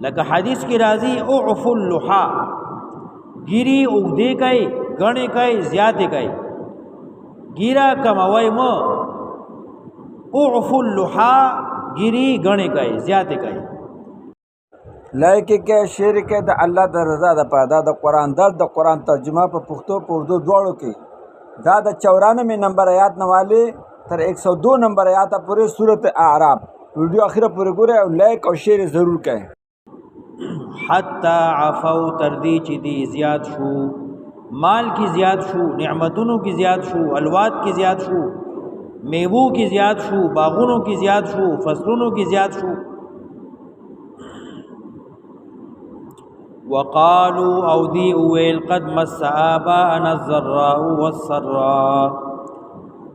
لکه حدیث کی راضی اعف اللحا گیری اگدے کئی گنے کئی زیادے کئی گیرا کموئی مو اعف اللحا گیری گنے کئی زیادے کئی لایکی کې شعر کې د الله د رضا د پاره د قرآن درد د قرآن ترجمه په پښتو په اردو دواړو کې دا د 94 نمبر آیات نواله تر 102 نمبر آیات پورې سورۃ اعراف ویډیو اخره پورې ګوره او لایک او شیر ضرور کړئ. حتی عفو تردی چې دی زیات شو مال کی زیات شو نعمتونو کی زیات شو الواد کی زیات شو میوو کی زیات شو باغونو کی زیات شو فصلونو کی زیات شو وقالوا او دی اویل قد مس آباءنا الضراء والسراء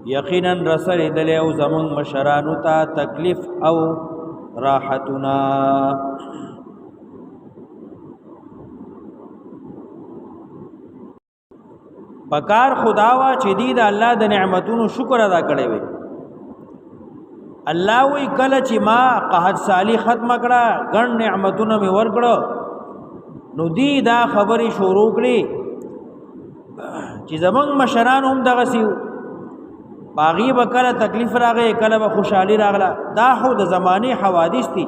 یقینا رسل دلیو زمون مشرانو تا تکلیف او راحتنا پکار خداوا چې دی د الله د نعمتونو شکر ادا کړی وي. الله وی کله چې ما قحط سالی ختم کړه ګڼ نعمتونه می ورکړه نو دی دا خبرې شروع کړي چې زمونږ مشران هم دغه سیو باغی به کله تکلیف راغی کله به خوشحالي راغله دا خو د زمانې حوادث دي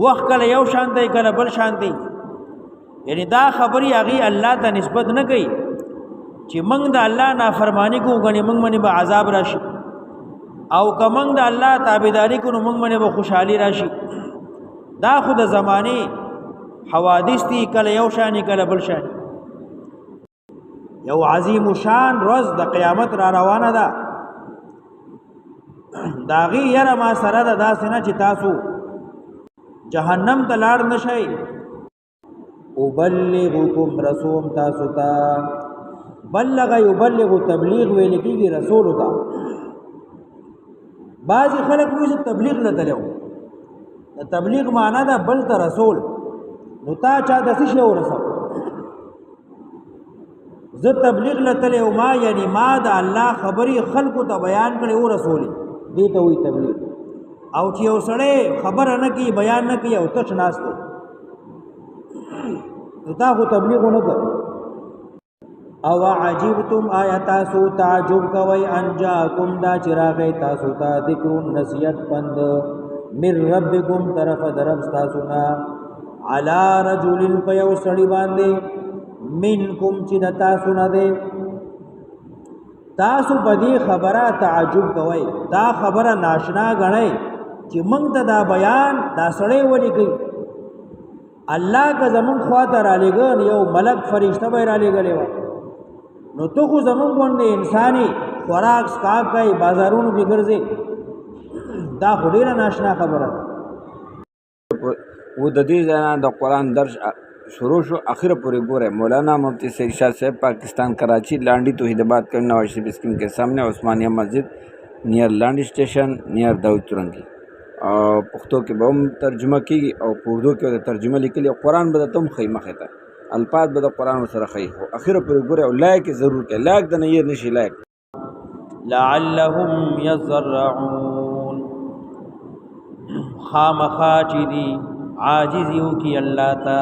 وخت کله یو شان دی کله بل شان دی یعنی دا خبرې هغې الله ته نسبت نه کوي چې موږ د الله نافرمانی کوو غني موږ باندې به عذاب راشي او که موږ د الله تابعداري کوو موږ باندې به خوشحالي راشي دا خو د زمانې حوادث دي کله یو شان کله بل شان یو عظیم شان روز د قیامت را روانه ده داغي یره ما سره ده داسې نه چې تاسو جهنم ته لاړ نشئ ابلغکم رسول تاسو ته بلغ یبلغ تبلیغ ویل کېږي رسول ته بعضې خلک وایي چې تبلیغ نه تلو د تبلیغ معنا ده بل ته رسول نو تا چا د څه شی ورسو زه تبلیغ لتلی او ما یعنی ما د الله خبرې خلکو ته بیان کړي او رسولي دې ته وایي تبلیغ او چې یو سړی خبره نه کوي بیان نه کوي او تش ناست دی نو تا خو تبلیغ نه کوي. او عجبتم آیا تاسو تعجب کوئ ان جاءکم دا چې راغی تاسو ته ذکر نصیحت پند من ربکم طرف درب تاسو نه علی رجل پیو سړی باندې منکم چې د تاسو نه دی تاسو په دې خبره تعجب کوئ دا خبره ناشنا غنئ چې موږ ته دا بیان دا سړی ولي کوي الله که زمون خواته را لېږه یو ملک فرشته به را لېږلی وه نو ته خو زمون غوندې انساني خوراک سکاک کوي بازارونو کې ګرځې دا خو ډېره ناشنا خبره ده. و د دې ځای نه د قرآن درس شروع شو اخره پورې ګوره مولانا مفتی سید شاہ صاحب پاکستان کراچی لانڈی توحیدآباد کے نواز شریف اسکیم کے سامنے عثمانیہ مسجد نیئر لانڈی اسٹیشن نیئر داود چرنگی اور پختو کې به هم ترجمه کېږي او په اردو کې د ترجمه لیکلي او قرآن به درته هم ښیي مخې ته الفاظ به د قرآن ورسره ښیي خو اخره پورې ګوره او لایک یې ضرور کړئ لایک د نه هېر نه شي لایک لعلهم یضرعون خامخا چې دي عاجز یو کی اللہ تا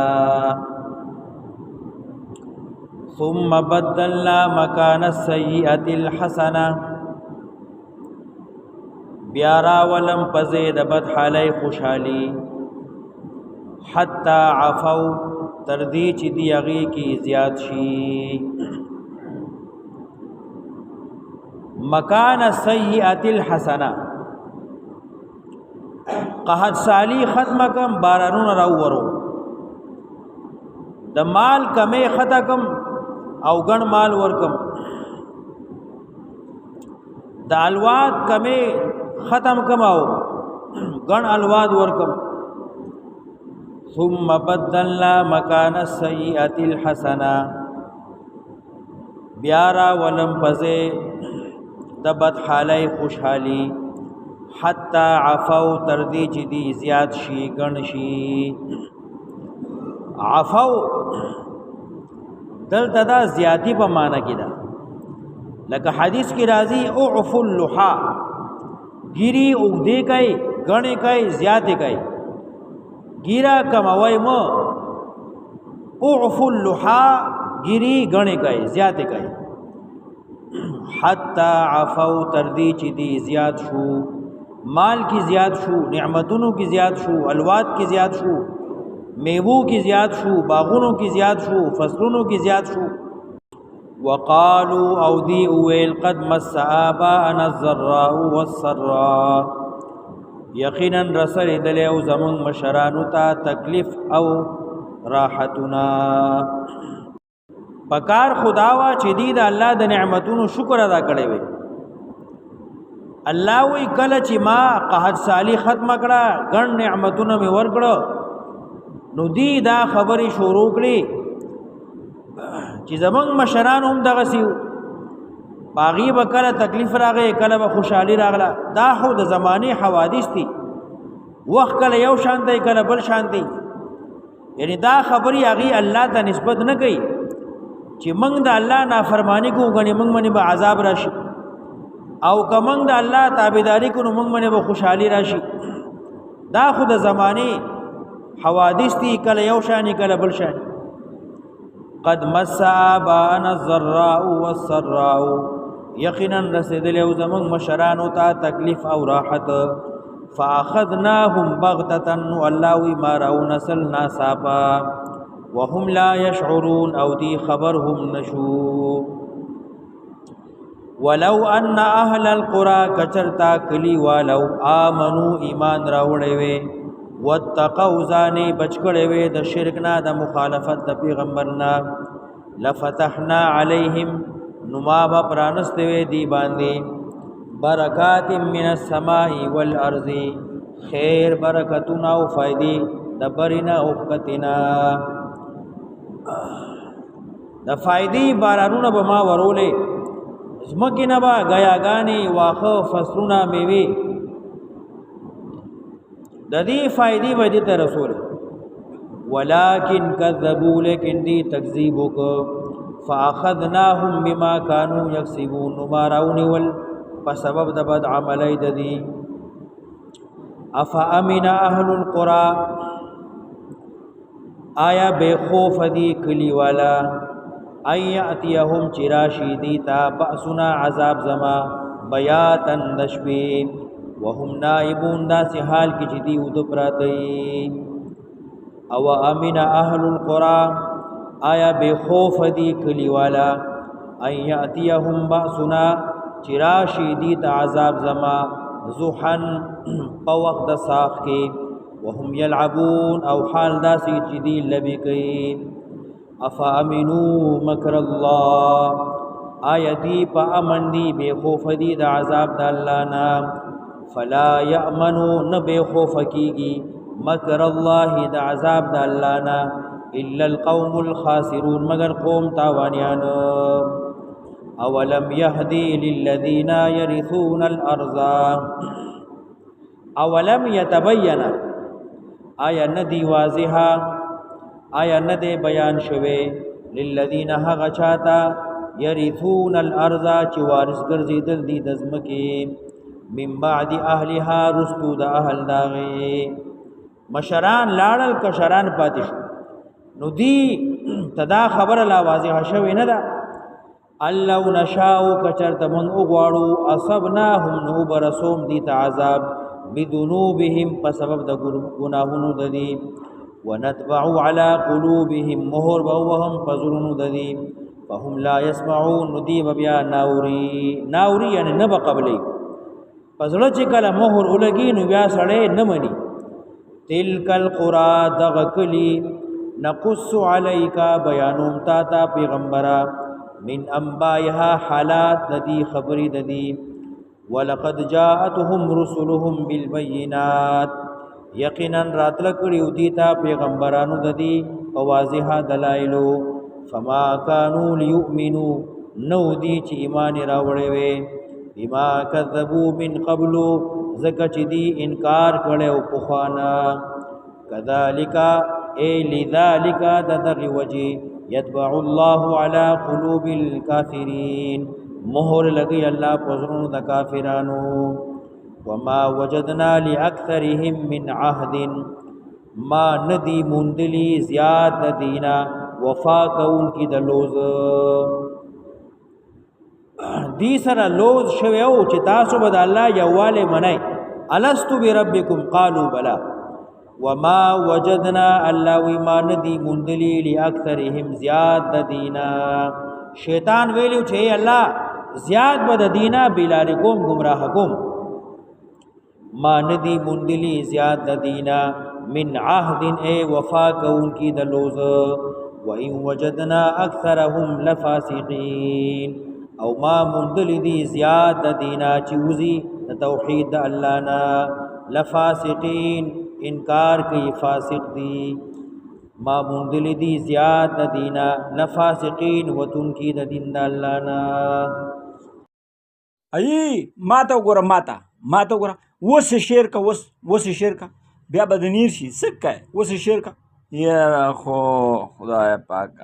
ثم بدلنا مکان السیئۃ الحسنہ بیارا ولم پزید بد حالی خوشحالی حتی عفو تردی چی دی اغی کی زیاد شی مکان السیئۃ الحسنہ قحط سالی ختم کم بارانون راورو د مال کمی ختم او گن مال ورکم د الواد کمی ختم کم او گن الواد ورکم ثم بدلنا مکان السیئۃ الحسنہ بیارا ولم پزے د بد حالی خوشحالی حتی عفو تردی چی دی زیاد شی گن شی عفو دلتا دا زیادی پا مانا کی دا لکه حدیث کی رازی اعف اللحا گیری اگدے کئی گنے کئی زیادے کئی ګیرا کموي مو اعفوا اللحا ګيري غني کوي زیات کوي حتا عفو تردي چې دي زیات شو مال کی زیات شو نعمتونو کی زیات شو الواد کی زیات شو میوو کی زیات شو باغونو کی زیات شو فصلونو کی زیات شو وقالوا او دی اویل قد مس آباءنا الضراء والسراء یقینا رسل دلی او زمون مشرانو تا تکلیف او راحتنا پکار خداوا چې دی د الله د نعمتونو شکر ادا کړی وي الله وی کله چې ما قحط سالی ختم کړه ګڼ نعمتونه می ورکړه نو دی دا خبرې شروع کړي چې زمنګ مشران هم دغه سیو باغی به کله تکلیف راغی کله به خوشحالي راغله دا خو د زمانه حوادث دي وخت کله یو شان دی کله بل شان دی یعنی دا خبرې هغه الله ته نسبت نه کوي چې موږ د الله نافرمانی کوو غني موږ باندې به عذاب راشي او کومنګ د الله تابعداري کوو موږ باندې به خوشحالي راشي دا خو د زمانه حوادث دي کله یو شان کله بل شان قد مس آباءنا الضراء والسراء یقینا رسیدل او زمون مشرانو ته تکلیف او راحت فاخذناهم بغتة والله ما راو نسل ناصابا وهم لا يشعرون او دی خبرهم نشو ولو ان اهل القرى کچرتا کلی والو امنو ایمان راوړې وي واتقوا ځانې بچ کړې وي د شرک نه د مخالفت د پیغمبرنا لفتحنا عليهم نما با پرانستې وي دی باندې برکات من السماء والارض خیر برکتونه او فائدې د برینا او کتنا د فائدې بارانونه به ما ورولې زمکینه با غیاګانی واخه فصلونه میوي د دې فائدې به دې ته رسول ولکن کذبوا لیکن دې تکذیب وکړه فاخذناهم بما كانوا يكسبون ماراون ول په سبب د بد عملای د دې افامن اهل القرى آیا بے خوف دی کلی والا ایاتیهم چراشی دیتا بأسنا عذاب زما بیاتن نشبی وهم نائبون دا سی حال کی جدی ود پراتی او امن اهل القرى آیا بے خوف دی کلی والا ایاتیهم بأسنا چراشی دیتا عذاب زما زحن په وخت د صاف کې وهم يلعبون او حال داسي جدي لبي کوي افامنو مکر الله آیتی په امن دی بے خوف دی د عذاب د الله نه فلا یامنو نه بے خوف کیږي مکر الله د عذاب د الله نه الا القوم الخاسرون مگر قوم تاوانیان اولم يهدي للذين يرثون الارض اولم يتبين آیا ندی واضحا آیا ندی بیان شوه للذین هغه چاته يرثون الارض چې وارث ګرځیدل دي د ځمکې من بعد اهلها رستو د اهل داغه مشران لاړل کشران پاتې شو نو دی تدا خبر لا واضح شوه نه ده الله نشاء کچرته من وګواړو اصبناهم نو برسوم دي تعذاب بذنوبهم بسبب د گناهونو ددي ونتبع على قلوبهم مهر وهم فزرون ددي فهم لا يسمعون نديب بیا ناوري یعنی نه قبلي فزړه چې کله مهر ولګي نو بیا سړی نه مني تلک القرى دغکلی نقص عليك بیانوم تا پیغمبره من انبائها حالات ددي خبري ددي ولقد جاءتهم رسلهم بالبينات یقینا راتل کړي دیتا پیغمبرانو ددي په واضحه دلایل فما كانوا ليؤمنوا نو دي چې ایمان راوړې وي بما كذبوا من قبل زکه چې دي انکار کړو په خوانا كذلك اي لذلك دغه وجه يتبع الله على قلوب الكافرين مهر لګي الله پزرونو د کافرانو وما وجدنا لاكثرهم من عهد ما ندی مندلی زیاد د دینا وفا کون کی د لوز دی سره لوز شوی او چې تاسو به د الله یواله منئ الستو بربکم قالوا بلا وما وجدنا الله وما ندی مندلی لاکثرهم زیاد د دینا شیطان ویلو چې الله زیاد بد دینا بلارکم گمراه کوم ما ندی مندلی زیاد د دینا من عهد اے وفا کون کی د لوز و ان وجدنا اکثرهم لفاسقین او ما مندلی دی زیاد د دینا چوزی د توحید د الله نا لفاسقین انکار کوي فاسق دی ما مندلی دی زیاد د دینا لفاسقین وتن کی د دین د الله نا ای ماته وګوره ماته وګوره وس شعر کا وس شعر کا بیا بدنیر شي سکه وس شعر کا یا خو خدای پاک